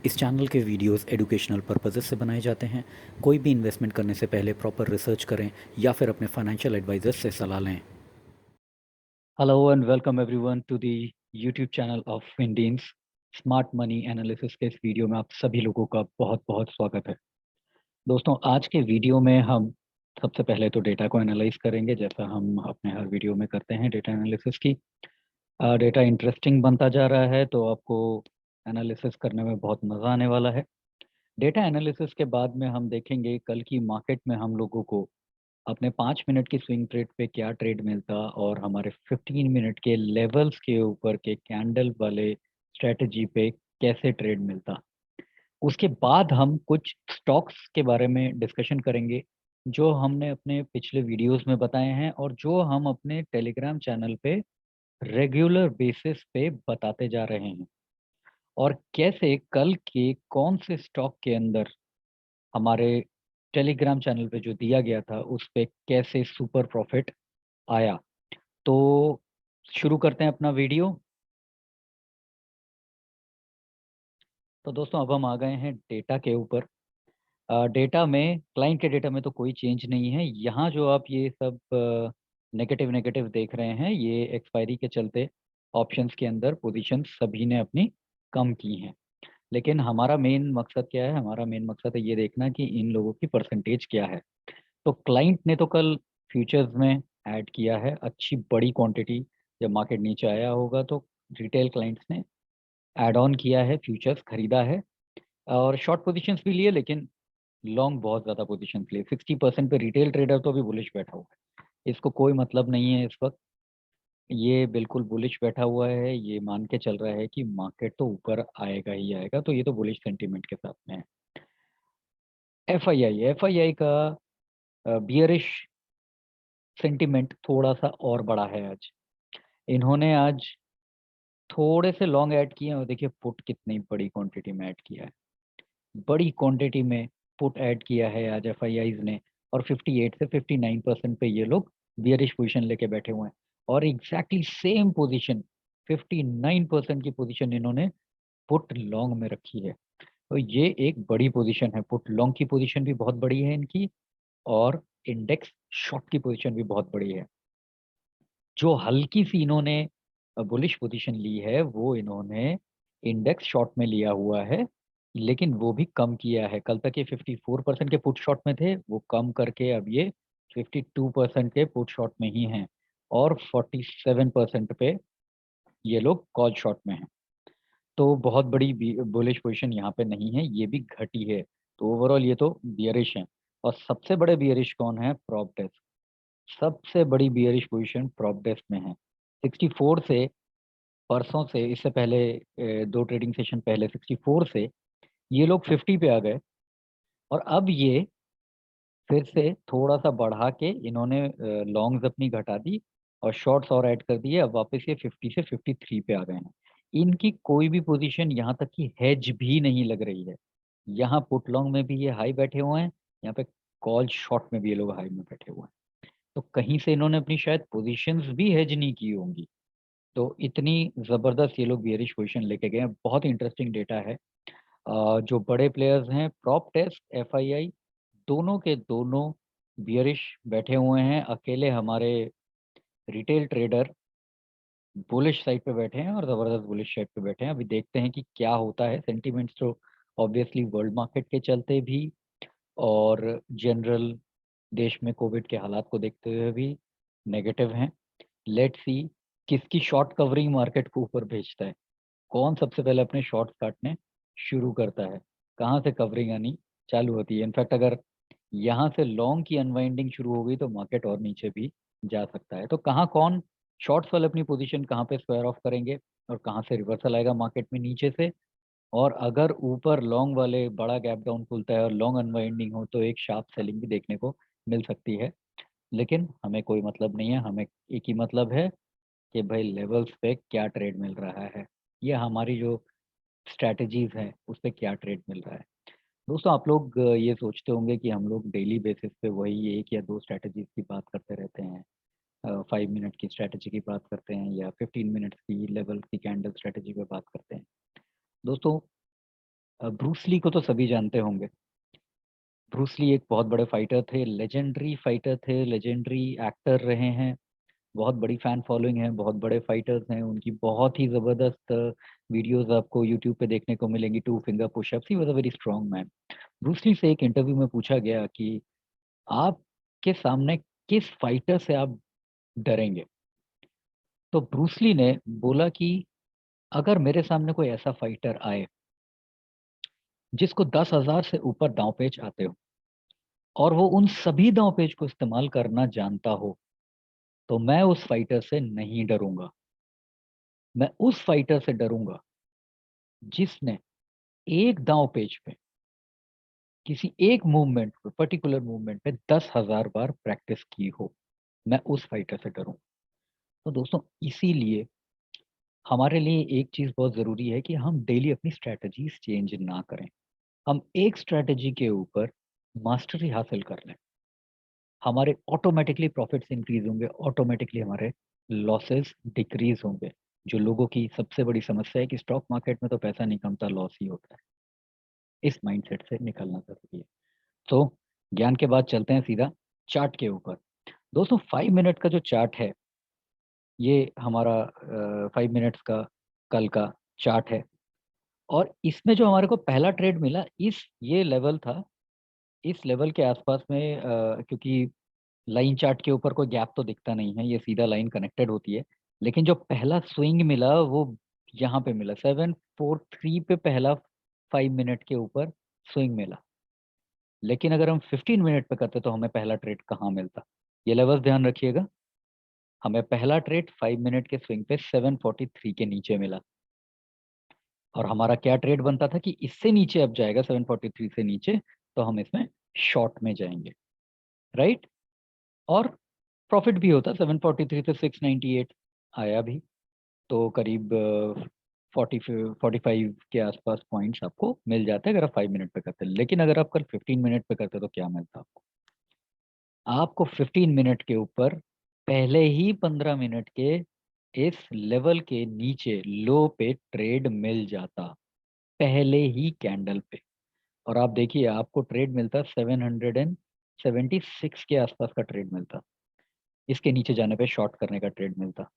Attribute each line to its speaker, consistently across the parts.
Speaker 1: इस चैनल के videos educational purposes से बनाए जाते हैं। कोई भी इन्वेस्टमेंट करने से पहले प्रॉपर रिसर्च करें या फिर अपने फाइनेंशियल एडवाइजर से सलाह लें। Hello and welcome everyone to the YouTube channel of Indians smart money analysis के इस वीडियो में आप सभी लोगों का बहुत बहुत स्वागत है। दोस्तों, आज के वीडियो में हम सबसे पहले तो डेटा को एनालाइज करेंगे, जैसा हम अपने हर वीडियो में करते हैं डेटा एनालिसिस की। डेटा इंटरेस्टिंग बनता जा रहा है तो आपको एनालिसिस करने में बहुत मज़ा आने वाला है। डेटा एनालिसिस के बाद में हम देखेंगे कल की मार्केट में हम लोगों को अपने 5 मिनट की स्विंग ट्रेड पे क्या ट्रेड मिलता और हमारे 15 मिनट के लेवल्स के ऊपर के कैंडल वाले स्ट्रेटजी पे कैसे ट्रेड मिलता। उसके बाद हम कुछ स्टॉक्स के बारे में डिस्कशन करेंगे जो हमने अपने पिछले वीडियोस में बताए हैं और जो हम अपने टेलीग्राम चैनल पे रेगुलर बेसिस पे बताते जा रहे हैं, और कैसे कल के कौन से स्टॉक के अंदर हमारे टेलीग्राम चैनल पे जो दिया गया था उस पे कैसे सुपर प्रॉफिट आया। तो शुरू करते हैं अपना वीडियो। तो दोस्तों, अब हम आ गए हैं डेटा के ऊपर। डेटा में, क्लाइंट के डेटा में तो कोई चेंज नहीं है। यहाँ जो आप ये सब नेगेटिव नेगेटिव देख रहे हैं, ये एक्सपायरी के चलते ऑप्शंस के अंदर पोजीशन सभी ने अपनी कम की हैं। लेकिन हमारा मेन मकसद क्या है? हमारा मेन मकसद है ये देखना कि इन लोगों की परसेंटेज क्या है। तो क्लाइंट ने तो कल फ्यूचर्स में ऐड किया है अच्छी बड़ी क्वांटिटी। जब मार्केट नीचे आया होगा तो रिटेल क्लाइंट्स ने ऐड ऑन किया है, फ्यूचर्स खरीदा है और शॉर्ट पोजीशंस भी लिए, लेकिन लॉन्ग बहुत ज़्यादा पोजीशंस लिए। 60% पे रिटेल ट्रेडर तो अभी बुलिश बैठा हुआ है। इसको कोई मतलब नहीं है इस वक्त, ये बिल्कुल बुलिश बैठा हुआ है। ये मान के चल रहा है कि मार्केट तो ऊपर आएगा ही आएगा, तो ये तो बुलिश सेंटीमेंट के साथ में है। एफआईआई का बियरिश सेंटीमेंट थोड़ा सा और बड़ा है आज। इन्होंने आज थोड़े से लॉन्ग ऐड किए हैं और देखिए पुट कितनी बड़ी क्वांटिटी में ऐड किया है। बड़ी क्वांटिटी में पुट ऐड किया है आज एफआईआईज ने, और 58 से 59% पे ये लोग बियरिश पोजीशन लेके बैठे हुए हैं। और एग्जैक्टली सेम पोजीशन 59% की पोजीशन इन्होंने पुट लॉन्ग में रखी है। तो ये एक बड़ी पोजीशन है। पुट लॉन्ग की पोजीशन भी बहुत बड़ी है इनकी, और इंडेक्स शॉर्ट की पोजीशन भी बहुत बड़ी है। जो हल्की सी इन्होंने बुलिश पोजीशन ली है वो इन्होंने इंडेक्स शॉर्ट में लिया हुआ है, लेकिन वो भी कम किया है। कल तक ये 54% के पुट शॉर्ट में थे, वो कम करके अब ये 52% के पुट शॉर्ट में ही हैं, और 47% पे ये लोग कॉल शॉर्ट में हैं। तो बहुत बड़ी बुलिश पोजीशन यहाँ पे नहीं है, ये भी घटी है। तो ओवरऑल ये तो बियरिश है। और सबसे बड़े बियरिश कौन है? Prop desk. सबसे बड़ी बियरिश पोजीशन प्रॉप डेस्क में है। 64 से, परसों से, इससे पहले दो ट्रेडिंग सेशन पहले 64 से ये लोग 50 पे आ गए, और अब ये फिर से थोड़ा सा बढ़ा के इन्होंने लॉन्ग्स अपनी घटा दी और शॉर्ट्स और ऐड कर दिए। अब वापस ये 50 से 53 पे आ गए हैं। इनकी कोई भी पोजीशन यहाँ तक कि हेज भी नहीं लग रही है। यहाँ पुट लॉन्ग में भी ये हाई बैठे हुए हैं, यहाँ पे कॉल शॉर्ट में भी ये लोग हाई में बैठे हुए हैं। तो कहीं से इन्होंने अपनी शायद पोजीशंस भी हेज नहीं की होंगी। तो इतनी ज़बरदस्त ये लोग बियरिश पोजीशन लेके गए हैं। बहुत इंटरेस्टिंग डेटा है। जो बड़े प्लेयर्स हैं, प्रॉप टेस्ट, एफआईआई, दोनों के दोनों बियरिश बैठे हुए हैं। अकेले हमारे रिटेल ट्रेडर बुलिश साइड पे बैठे हैं, और ज़बरदस्त बुलिश साइड पे बैठे हैं। अभी देखते हैं कि क्या होता है। सेंटीमेंट्स तो ऑब्वियसली वर्ल्ड मार्केट के चलते भी, और जनरल देश में कोविड के हालात को देखते हुए भी नेगेटिव हैं। लेट्स सी किसकी शॉर्ट कवरिंग मार्केट को ऊपर भेजता है, कौन सबसे पहले अपने शॉर्ट्स काटने शुरू करता है, कहाँ से कवरिंग आनी चालू होती है। इनफैक्ट अगर यहाँ से लॉन्ग की अनवाइंडिंग शुरू हो गई तो मार्केट और नीचे भी जा सकता है। तो कहाँ कौन शॉर्ट्स वाले अपनी पोजीशन कहाँ पे स्क्वायर ऑफ करेंगे, और कहाँ से रिवर्सल आएगा मार्केट में नीचे से। और अगर ऊपर लॉन्ग वाले बड़ा गैप डाउन खुलता है और लॉन्ग अनवाइंडिंग हो तो एक शार्प सेलिंग भी देखने को मिल सकती है। लेकिन हमें कोई मतलब नहीं है, हमें एक ही मतलब है कि भाई लेवल्स पे क्या ट्रेड मिल रहा है, ये हमारी जो स्ट्रैटेजीज हैं उस पे क्या ट्रेड मिल रहा है। दोस्तों, आप लोग ये सोचते होंगे कि हम लोग डेली बेसिस पे वही एक या दो स्ट्रैटेजीज की बात करते रहते हैं। 5 मिनट की स्ट्रैटेजी की बात करते हैं या 15 मिनट्स की लेवल की कैंडल स्ट्रैटेजी पे बात करते हैं। दोस्तों, ब्रूस ली को तो सभी जानते होंगे। ब्रूस ली एक बहुत बड़े फाइटर थे, लेजेंडरी फाइटर थे, लेजेंडरी एक्टर रहे हैं, बहुत बड़ी फैन फॉलोइंग है, बहुत बड़े फाइटर्स हैं, उनकी बहुत ही ज़बरदस्त वीडियोस आपको यूट्यूब पे देखने को मिलेंगी। 2 फिंगर पुशअप्स, ही was a very strong man. Bruce Lee से एक इंटरव्यू में पूछा गया कि आपके सामने किस फाइटर से आप डरेंगे? तो ब्रूस ली ने बोला कि अगर मेरे सामने कोई ऐसा फाइटर आए जिसको 10,000 से ऊपर दांव पेच आते हो और वो उन सभी दांव पेच को इस्तेमाल करना जानता हो, तो मैं उस फाइटर से नहीं डरूंगा। मैं उस फाइटर से डरूंगा जिसने एक दांव पेच पे, किसी एक मूवमेंट पे, पर्टिकुलर मूवमेंट पे 10,000 बार प्रैक्टिस की हो। मैं उस फाइटर से डरूं। तो दोस्तों, इसीलिए हमारे लिए एक चीज बहुत जरूरी है कि हम डेली अपनी स्ट्रेटजीज चेंज ना करें। हम एक स्ट्रेटजी के ऊपर मास्टरी हासिल कर लें, हमारे ऑटोमेटिकली प्रॉफिट्स इंक्रीज होंगे, ऑटोमेटिकली हमारे लॉसेस डिक्रीज होंगे। जो लोगों की सबसे बड़ी समस्या है कि स्टॉक मार्केट में तो पैसा नहीं कमता, लॉस ही होता है। इस माइंडसेट से निकलना जरूरी है। तो ज्ञान के बाद चलते हैं सीधा चार्ट के ऊपर। दोस्तों, 5 मिनट का जो चार्ट है, ये हमारा 5 मिनट्स का कल का चार्ट है। और इसमें जो हमारे को पहला ट्रेड मिला, इस ये लेवल था, इस लेवल के आसपास में, क्योंकि लाइन चार्ट के ऊपर कोई गैप तो दिखता नहीं है, ये सीधा लाइन कनेक्टेड होती है। लेकिन जो पहला स्विंग मिला वो यहाँ पे मिला, 743 पे पहला 5 मिनट के ऊपर स्विंग मिला। लेकिन अगर हम 15 मिनट पे करते तो हमें पहला ट्रेड कहाँ मिलता? ये लेवल्स ध्यान रखिएगा। हमें पहला ट्रेड 5 मिनट के स्विंग पे 743 के नीचे मिला। और हमारा क्या ट्रेड बनता था कि इससे नीचे अब जाएगा, 743 से नीचे, तो हम इसमें शॉर्ट में जाएंगे, राइट। और प्रॉफिट भी होता, 743 से 698 आया भी, तो करीब 45 के आसपास पॉइंट्स आपको मिल जाते हैं अगर आप 5 मिनट पे करते हैं। लेकिन अगर आप कल 15 मिनट पे करते तो क्या मिलता आपको? आपको 15 मिनट के ऊपर पहले ही 15 मिनट के इस लेवल के नीचे लो पे ट्रेड मिल जाता, पहले ही कैंडल पे। और आप देखिए, आपको ट्रेड मिलता 776 के आसपास का ट्रेड मिलता, इसके नीचे जाने पे शॉर्ट करने का ट्रेड मिलता।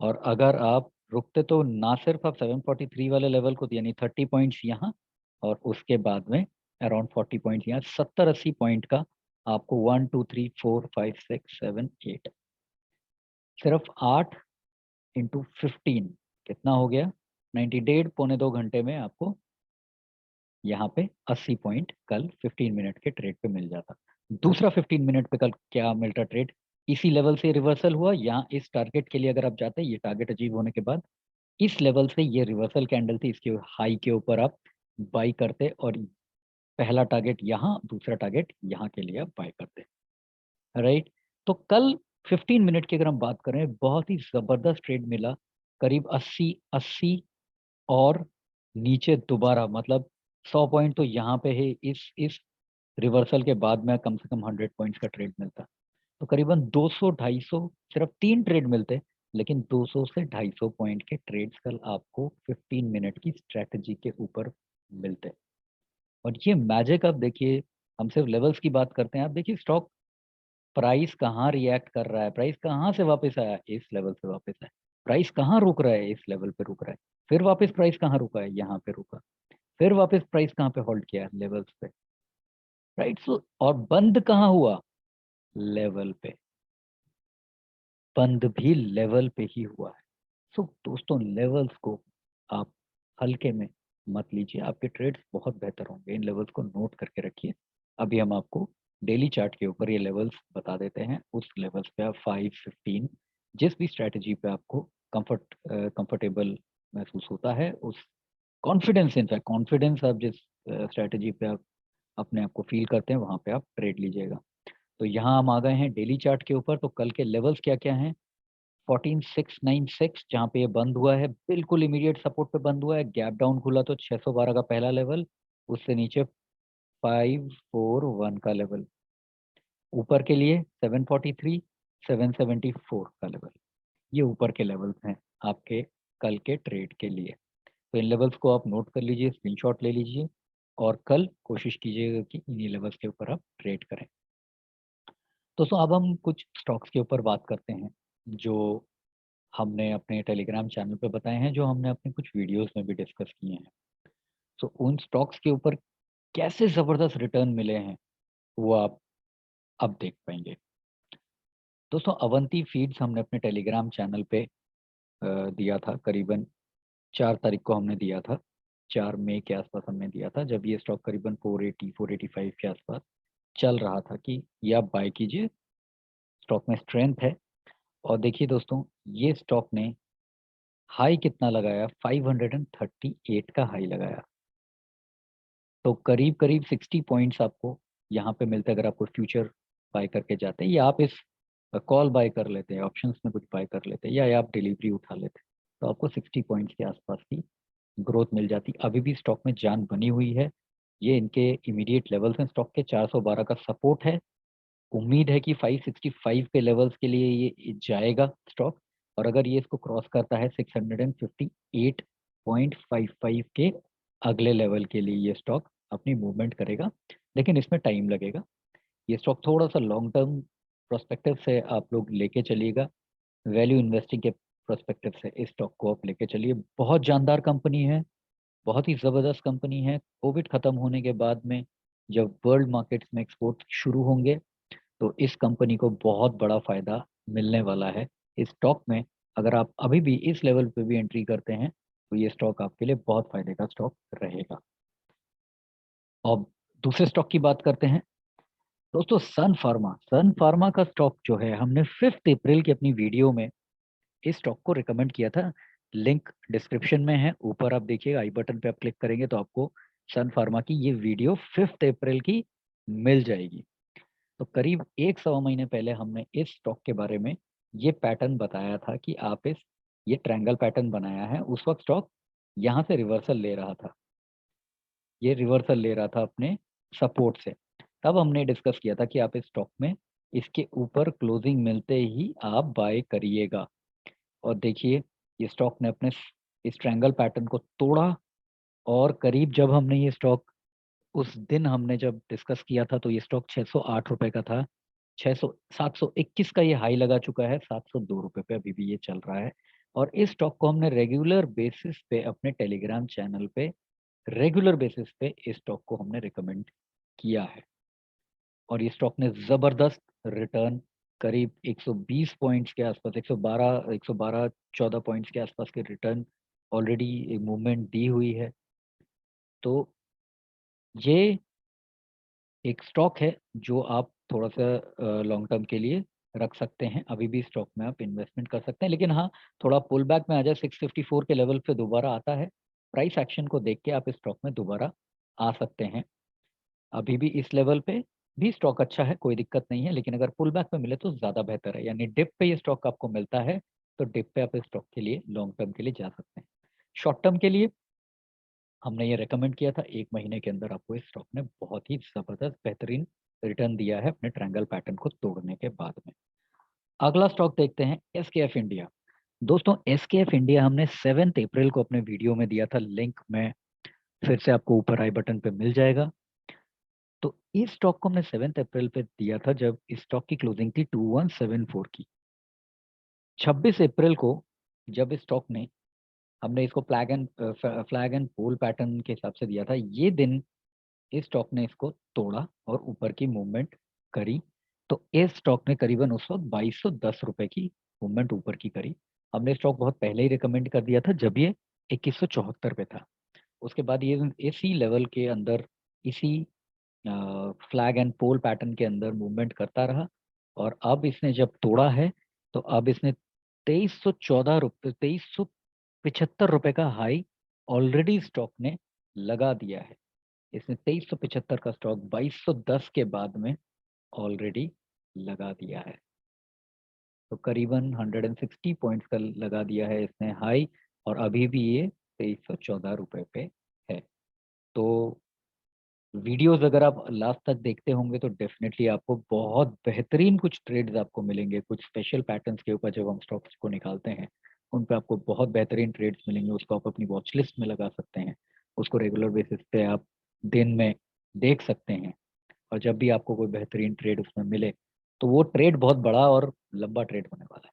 Speaker 1: और अगर आप रुकते तो ना सिर्फ आप 743 वाले लेवल को, यानी 30 पॉइंट्स यहाँ, और उसके बाद में अराउंड 40 पॉइंट्स यहाँ, 70-80 पॉइंट का आपको 1 2 3 4 5 6 7 8, सिर्फ 8 × 15 कितना हो गया? 90, 1.5 पौने 2 घंटे में आपको यहाँ पे 80 पॉइंट कल 15 मिनट के ट्रेड पे मिल जाता। दूसरा 15 मिनट पे कल क्या मिलता ट्रेड? इसी लेवल से रिवर्सल हुआ, यहाँ इस टारगेट के लिए अगर आप जाते, ये टारगेट अचीव होने के बाद इस लेवल से ये रिवर्सल कैंडल थी, इसके हाई के ऊपर आप बाई करते, और पहला टारगेट यहाँ, दूसरा टारगेट यहाँ के लिए आप बाय करते, राइट। तो कल 15 मिनट की अगर हम बात करें, बहुत ही जबरदस्त ट्रेड मिला, करीब 80-80, और नीचे दोबारा, मतलब 100 पॉइंट तो यहाँ पे है, इस रिवर्सल के बाद में कम से कम 100 पॉइंट्स का ट्रेड मिलता। तो करीबन 200-250, सिर्फ 3 ट्रेड मिलते, लेकिन 200 से 250 पॉइंट के ट्रेड्स कल आपको 15 मिनट की स्ट्रेटजी के ऊपर मिलते। और ये मैजिक आप देखिए, हम सिर्फ लेवल्स की बात करते हैं, आप देखिए स्टॉक प्राइस कहाँ रिएक्ट कर रहा है, प्राइस कहाँ से वापस आया, इस लेवल से वापस आया। प्राइस कहाँ रुक रहा है, इस लेवल पे रुक रहा है। फिर वापस प्राइस कहाँ रुका है, यहाँ पे रुका। फिर वापस प्राइस कहाँ पे होल्ड किया है, लेवल्स पे, राइट। सो और बंद कहाँ हुआ? लेवल पे। बंद भी लेवल पे ही हुआ है। सो दोस्तों, लेवल्स को आप हल्के में मत लीजिए, आपके ट्रेड्स बहुत बेहतर होंगे। इन लेवल्स को नोट करके रखिए। अभी हम आपको डेली चार्ट के ऊपर ये लेवल्स बता देते हैं। उस लेवल्स पे आप 5-15, जिस भी स्ट्रेटजी पे आपको कंफर्टेबल महसूस होता है, उस कॉन्फिडेंस, इनफैक्ट कॉन्फिडेंस, आप जिस स्ट्रेटजी पे आप अपने आप को फील करते हैं, वहां पे आप ट्रेड लीजिएगा। तो यहाँ हम आ गए हैं डेली चार्ट के ऊपर। तो कल के लेवल्स क्या क्या हैं? 14696, जहाँ पे ये बंद हुआ है, बिल्कुल इमीडिएट सपोर्ट पे बंद हुआ है। गैप डाउन खुला तो 612 का पहला लेवल, उससे नीचे 541 का लेवल, ऊपर के लिए 743, 774 का लेवल। ये ऊपर के लेवल्स हैं आपके कल के ट्रेड के लिए। तो इन लेवल्स को आप नोट कर लीजिए, स्क्रीनशॉट ले लीजिए। और कल कोशिश कीजिएगा कि इन्हीं लेवल्स के ऊपर आप ट्रेड करें। दोस्तों अब हम कुछ स्टॉक्स के ऊपर बात करते हैं जो हमने अपने टेलीग्राम चैनल पे बताए हैं, जो हमने अपने कुछ वीडियोस में भी डिस्कस किए हैं। तो उन स्टॉक्स के ऊपर कैसे ज़बरदस्त रिटर्न मिले हैं वो आप अब देख पाएंगे। दोस्तों अवंती फीड्स हमने अपने टेलीग्राम चैनल पे दिया था, करीबन 4 तारीख को हमने दिया था, 4 मई के आसपास हमने दिया था, जब ये स्टॉक करीबन 480 485 के आसपास चल रहा था कि ये आप बाय कीजिए, स्टॉक में स्ट्रेंथ है। और देखिए दोस्तों ये स्टॉक ने हाई कितना लगाया, 538 का हाई लगाया। तो करीब करीब 60 पॉइंट्स आपको यहाँ पे मिलते हैं अगर आपको फ्यूचर बाय करके जाते हैं, या आप इस कॉल बाय कर लेते हैं, ऑप्शंस में कुछ बाय कर लेते हैं, या आप डिलीवरी उठा लेते हैं, तो आपको 60 पॉइंट्स के आसपास की ग्रोथ मिल जाती। अभी भी स्टॉक में जान बनी हुई है। ये इनके इमीडिएट लेवल्स हैं, स्टॉक के 412 का सपोर्ट है। उम्मीद है कि 565 के लेवल्स के लिए ये जाएगा स्टॉक, और अगर ये इसको क्रॉस करता है 658.55 के अगले लेवल के लिए ये स्टॉक अपनी मूवमेंट करेगा, लेकिन इसमें टाइम लगेगा। ये स्टॉक थोड़ा सा लॉन्ग टर्म प्रोस्पेक्टिव से आप लोग लेके चलिएगा, वैल्यू इन्वेस्टिंग के प्रोस्पेक्टिव से इस स्टॉक को आप लेके चलिए। बहुत जानदार कंपनी है, बहुत ही ज़बरदस्त कंपनी है। कोविड ख़त्म होने के बाद में जब वर्ल्ड मार्केट्स में एक्सपोर्ट शुरू होंगे तो इस कंपनी को बहुत बड़ा फायदा मिलने वाला है। इस स्टॉक में अगर आप अभी भी इस लेवल पे भी एंट्री करते हैं तो ये स्टॉक आपके लिए बहुत फायदे का स्टॉक रहेगा। अब दूसरे स्टॉक की बात करते हैं दोस्तों, सन फार्मा का स्टॉक जो है, हमने 5 अप्रैल की अपनी वीडियो में इस स्टॉक को रिकमेंड किया था। लिंक डिस्क्रिप्शन में है, ऊपर आप देखिएगा, आई बटन पे आप क्लिक करेंगे तो आपको सन फार्मा की ये वीडियो 5 अप्रैल की मिल जाएगी। तो करीब 1 सवा महीने पहले हमने इस स्टॉक के बारे में ये पैटर्न बताया था कि आप इस ये ट्रायंगल पैटर्न बनाया है। उस वक्त स्टॉक यहाँ से रिवर्सल ले रहा था, ये रिवर्सल ले रहा था अपने सपोर्ट से। तब हमने डिस्कस किया था कि आप इस स्टॉक में इसके ऊपर क्लोजिंग मिलते ही आप बाय करिएगा। और देखिए ये स्टॉक ने अपने इस ट्रायंगल पैटर्न को तोड़ा, और करीब जब हमने ये स्टॉक उस दिन हमने जब डिस्कस किया था तो ये स्टॉक 608 रुपए का था। 600 721 का ये हाई लगा चुका है, 702 रुपए पे अभी भी ये चल रहा है। और इस स्टॉक को हमने रेगुलर बेसिस पे अपने टेलीग्राम चैनल पे रेगुलर बेसिस पे इस स्टॉक को हमने रिकमेंड किया है, और ये स्टॉक ने जबरदस्त रिटर्न करीब 120 पॉइंट्स के आसपास, 112 14 पॉइंट्स के आसपास के रिटर्न ऑलरेडी मूवमेंट दी हुई है। तो ये एक स्टॉक है जो आप थोड़ा सा लॉन्ग टर्म के लिए रख सकते हैं। अभी भी स्टॉक में आप इन्वेस्टमेंट कर सकते हैं, लेकिन हाँ, थोड़ा पुल बैक में आ जाए, 654 के लेवल पे दोबारा आता है, प्राइस एक्शन को देख के आप इस स्टॉक में दोबारा आ सकते हैं। अभी भी इस लेवल पे भी स्टॉक अच्छा है, कोई दिक्कत नहीं है, लेकिन अगर पुल बैक में मिले तो ज़्यादा बेहतर है। यानी डिप पे ये स्टॉक आपको मिलता है तो डिप पे आप इस स्टॉक के लिए लॉन्ग टर्म के लिए जा सकते हैं। शॉर्ट टर्म के लिए हमने ये रेकमेंड किया था, 1 महीने के अंदर आपको इस स्टॉक ने बहुत ही ज़बरदस्त बेहतरीन रिटर्न दिया है अपने ट्रायंगल पैटर्न को तोड़ने के बाद में। अगला स्टॉक देखते हैं, एसकेएफ इंडिया। दोस्तों एसकेएफ इंडिया हमने 7 अप्रैल को अपने वीडियो में दिया था, लिंक में फिर से आपको ऊपर आई बटन पे मिल जाएगा। तो इस स्टॉक को हमने 7 अप्रैल पे दिया था जब इस स्टॉक की क्लोजिंग थी 2174 की। 26 अप्रैल को जब इस स्टॉक ने हमने इसको फ्लैग एंड पोल पैटर्न के हिसाब से दिया था, ये दिन इस स्टॉक ने इसको तोड़ा और ऊपर की मूवमेंट करी। तो इस स्टॉक ने करीबन उस वक्त 2210 रुपए की मूवमेंट ऊपर की करी। हमने स्टॉक बहुत पहले ही रिकमेंड कर दिया था जब ये 2174 पे था। उसके बाद ये इसी लेवल के अंदर, इसी फ्लैग एंड पोल पैटर्न के अंदर मूवमेंट करता रहा, और अब इसने जब तोड़ा है तो अब इसने 2375 रुपए का हाई ऑलरेडी स्टॉक ने लगा दिया है। इसने 2375 का स्टॉक 2210 के बाद में ऑलरेडी लगा दिया है। तो करीबन 160 पॉइंट्स का लगा दिया है इसने हाई, और अभी भी ये 2314 रुपए पे है। तो वीडियोस अगर आप लास्ट तक देखते होंगे तो डेफिनेटली आपको बहुत बेहतरीन कुछ ट्रेड्स आपको मिलेंगे, कुछ स्पेशल पैटर्न्स के ऊपर जब हम स्टॉक्स को निकालते हैं उन पे आपको बहुत बेहतरीन ट्रेड्स मिलेंगे। उसको आप अपनी वॉच लिस्ट में लगा सकते हैं, उसको रेगुलर बेसिस पे आप दिन में देख सकते हैं। और जब भी आपको कोई बेहतरीन ट्रेड उसमें मिले तो वो ट्रेड बहुत बड़ा और लंबा ट्रेड होने वाला है।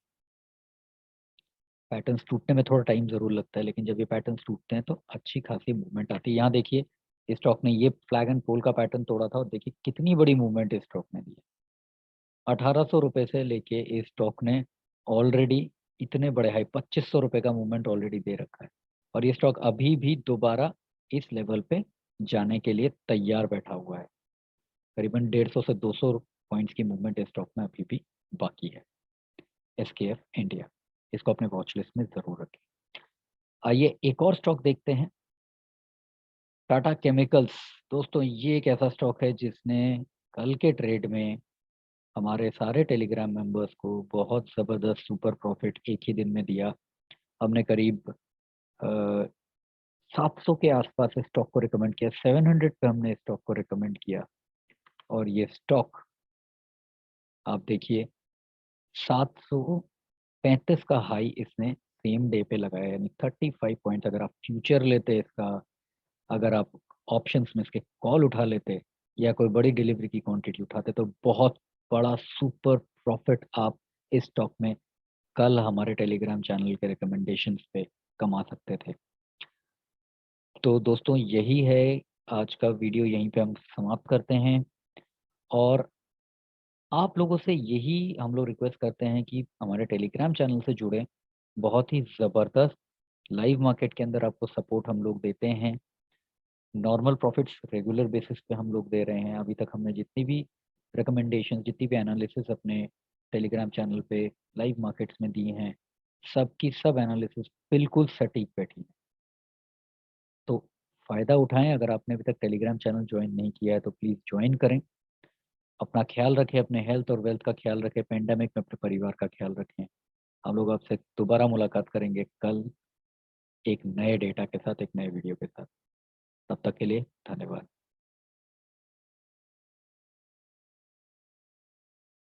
Speaker 1: पैटर्न्स टूटने में थोड़ा टाइम जरूर लगता है, लेकिन जब ये पैटर्न्स टूटते हैं तो अच्छी खासी मूवमेंट आती है। यहाँ देखिए इस स्टॉक ने ये फ्लैग एंड पोल का पैटर्न तोड़ा था और देखिए कितनी बड़ी मूवमेंट इस स्टॉक ने दी है। 1800 रुपये से लेके इस स्टॉक ने ऑलरेडी इतने बड़े हाई 2500 रुपये का मूवमेंट ऑलरेडी दे रखा है। और ये स्टॉक अभी भी दोबारा इस लेवल पे जाने के लिए तैयार बैठा हुआ है। करीबन 150 से 200 पॉइंट्स की मूवमेंट इस स्टॉक में अभी भी बाकी है। एसकेएफ इंडिया, इसको अपने वॉच लिस्ट में जरूर रखें। आइए एक और स्टॉक देखते हैं, टाटा केमिकल्स। दोस्तों ये एक ऐसा स्टॉक है जिसने कल के ट्रेड में हमारे सारे टेलीग्राम मेंबर्स को बहुत ज़बरदस्त सुपर प्रॉफिट एक ही दिन में दिया। हमने करीब 700 के आसपास इस स्टॉक को रिकमेंड किया, 700 पे हमने इस स्टॉक को रिकमेंड किया। और ये स्टॉक आप देखिए 735 का हाई इसने सेम डे पे लगाया, यानी 35 पॉइंट। अगर आप फ्यूचर लेते इसका, अगर आप ऑप्शंस में इसके कॉल उठा लेते या कोई बड़ी डिलीवरी की क्वांटिटी उठाते तो बहुत बड़ा सुपर प्रॉफिट आप इस स्टॉक में कल हमारे टेलीग्राम चैनल के रिकमेंडेशंस पे कमा सकते थे। तो दोस्तों यही है आज का वीडियो, यहीं पे हम समाप्त करते हैं। और आप लोगों से यही हम लोग रिक्वेस्ट करते हैं कि हमारे टेलीग्राम चैनल से जुड़े। बहुत ही ज़बरदस्त लाइव मार्केट के अंदर आपको सपोर्ट हम लोग देते हैं। नॉर्मल प्रॉफिट्स रेगुलर बेसिस पे हम लोग दे रहे हैं। अभी तक हमने जितनी भी रिकमेंडेशन, जितनी भी एनालिसिस अपने टेलीग्राम चैनल पे लाइव मार्केट्स में दी हैं, सब की सब एनालिसिस बिल्कुल सटीक बैठी है। तो फ़ायदा उठाएं। अगर आपने अभी तक टेलीग्राम चैनल ज्वाइन नहीं किया है तो प्लीज़ ज्वाइन करें। अपना ख्याल रखें, अपने हेल्थ और वेल्थ का ख्याल रखें, पेंडेमिक में अपने परिवार का ख्याल रखें। हम लोग आपसे दोबारा मुलाकात करेंगे कल एक नए डेटा के साथ, एक नए वीडियो के साथ। तब तक के लिए धन्यवाद।